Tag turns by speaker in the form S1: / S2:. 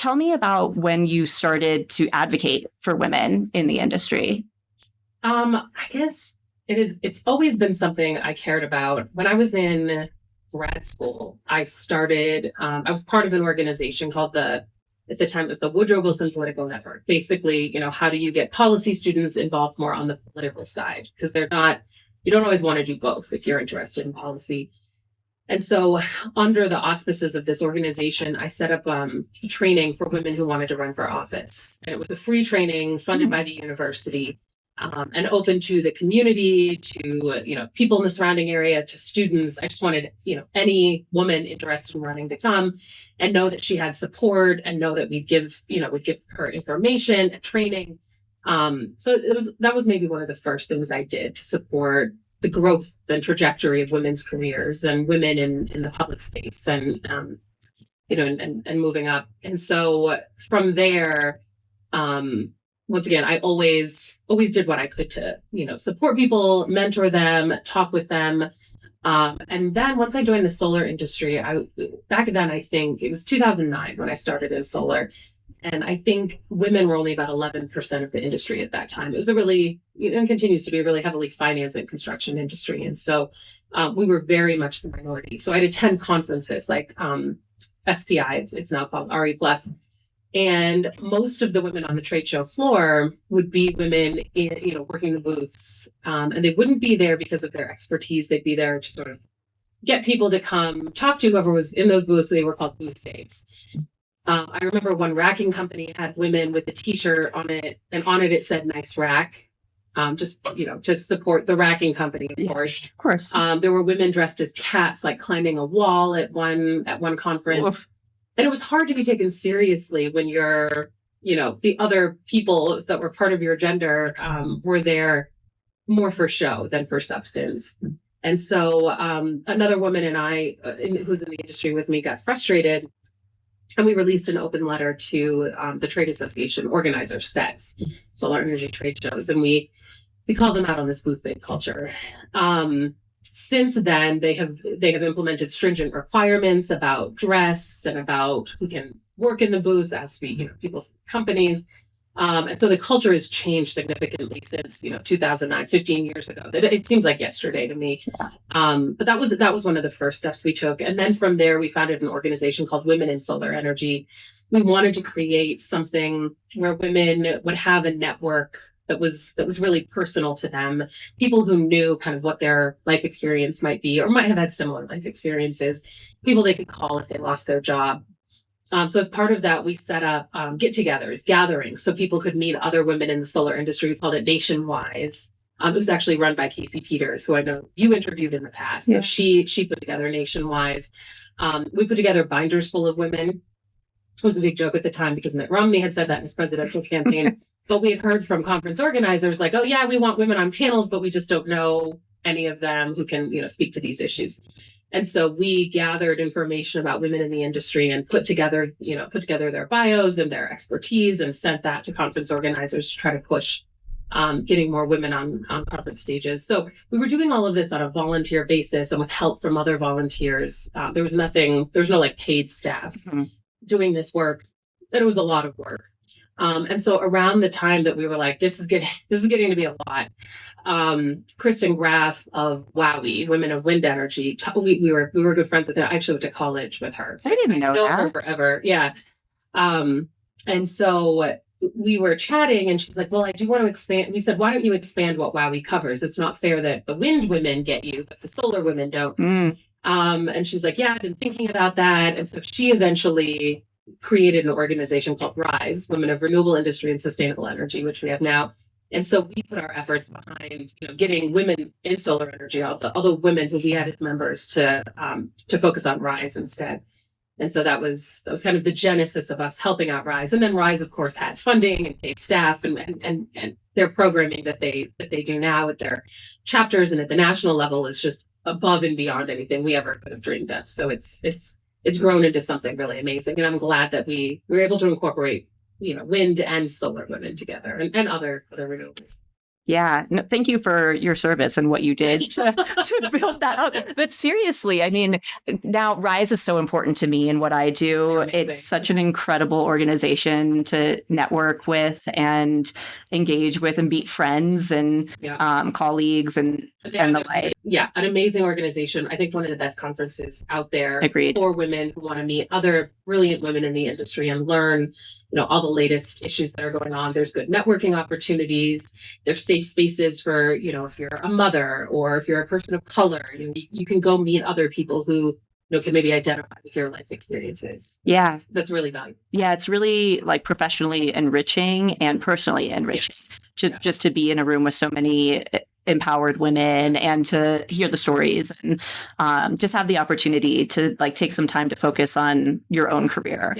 S1: tell me about when you started to advocate for women in the industry.
S2: I guess it's always been something I cared about. When I was in grad school, I was part of an organization called at the time it was the Woodrow Wilson Political Network. Basically, how do you get policy students involved more on the political side? Because you don't always want to do both if you're interested in policy. And so under the auspices of this organization, I set up training for women who wanted to run for office. And it was a free training funded by the university and open to the community, to, people in the surrounding area, to students. I just wanted, any woman interested in running to come and know that she had support and know that we'd give her information and training. So that was maybe one of the first things I did to support the growth and trajectory of women's careers and women in the public space and moving up. And so from there, once again, I always did what I could to, support people, mentor them, talk with them. And then once I joined the solar industry, back then, I think it was 2009 when I started in solar. And I think women were only about 11% of the industry at that time. It was and continues to be a really heavily financed and construction industry. And so we were very much the minority. So I'd attend conferences like SPI, it's now called RE+. And most of the women on the trade show floor would be women, working the booths. And they wouldn't be there because of their expertise. They'd be there to sort of get people to come talk to whoever was in those booths. They were called booth babes. I remember one racking company had women with a T-shirt on it, and on it said "nice rack," just to support the racking company, of course.
S1: Of course.
S2: There were women dressed as cats, like climbing a wall at one conference, Oof. And it was hard to be taken seriously when you're, the other people that were part of your gender were there more for show than for substance. And so another woman and I, who's in the industry with me, got frustrated. And we released an open letter to the trade association organizer sets, solar energy trade shows, and we call them out on this booth babe culture. Since then, they have implemented stringent requirements about dress and about who can work in the booths. It has to be people from companies. And so the culture has changed significantly since 2009, 15 years ago. It seems like yesterday to me. But that was one of the first steps we took. And then from there, we founded an organization called Women in Solar Energy. We wanted to create something where women would have a network that was really personal to them. People who knew kind of what their life experience might be, or might have had similar life experiences. People they could call if they lost their job. So as part of that, we set up get-togethers, gatherings, so people could meet other women in the solar industry. We called it NationWise. It was actually run by Casey Peters, who I know you interviewed in the past. Yeah. So she put together NationWise. We put together binders full of women. It was a big joke at the time because Mitt Romney had said that in his presidential campaign. But we had heard from conference organizers like, oh, yeah, we want women on panels, but we just don't know any of them who can, speak to these issues. And so we gathered information about women in the industry and put together their bios and their expertise and sent that to conference organizers to try to push getting more women on conference stages. So we were doing all of this on a volunteer basis and with help from other volunteers. There was no like paid staff doing this work. And it was a lot of work. And so around the time that we were like, this is getting to be a lot. Kristen Graff of WOWI, Women of Wind Energy, we were good friends with her. I actually went to college with her. So
S1: I didn't know that.
S2: Her forever. Yeah. And so we were chatting and she's like, well, I do want to expand. We said, why don't you expand what WOWI covers? It's not fair that the wind women get you, but the solar women don't. And she's like, yeah, I've been thinking about that. And so she eventually created an organization called WRISE, Women of Renewable Industry and Sustainable Energy, which we have now. And so we put our efforts behind, getting women in solar energy, all the women who we had as members to focus on RISE instead. And so that was kind of the genesis of us helping out RISE. And then RISE, of course, had funding and paid staff and their programming that they do now with their chapters and at the national level is just above and beyond anything we ever could have dreamed of. So it's grown into something really amazing. And I'm glad that we were able to incorporate wind and solar women together and other renewables.
S1: Yeah. No, thank you for your service and what you did to build that up. But seriously, I mean, now RISE is so important to me and what I do.
S2: Amazing.
S1: It's such an incredible organization to network with and engage with and meet friends and colleagues and the like.
S2: Yeah, an amazing organization. I think one of the best conferences out there.
S1: Agreed.
S2: For women who want to meet other brilliant women in the industry and learn, all the latest issues that are going on. There's good networking opportunities. There's safe spaces for, if you're a mother or if you're a person of color, you can go meet other people who can maybe identify with your life experiences.
S1: Yeah.
S2: That's really valuable.
S1: Yeah, it's really like professionally enriching and personally enriching. Yes. Just to be in a room with so many empowered women and to hear the stories and just have the opportunity to like take some time to focus on your own career.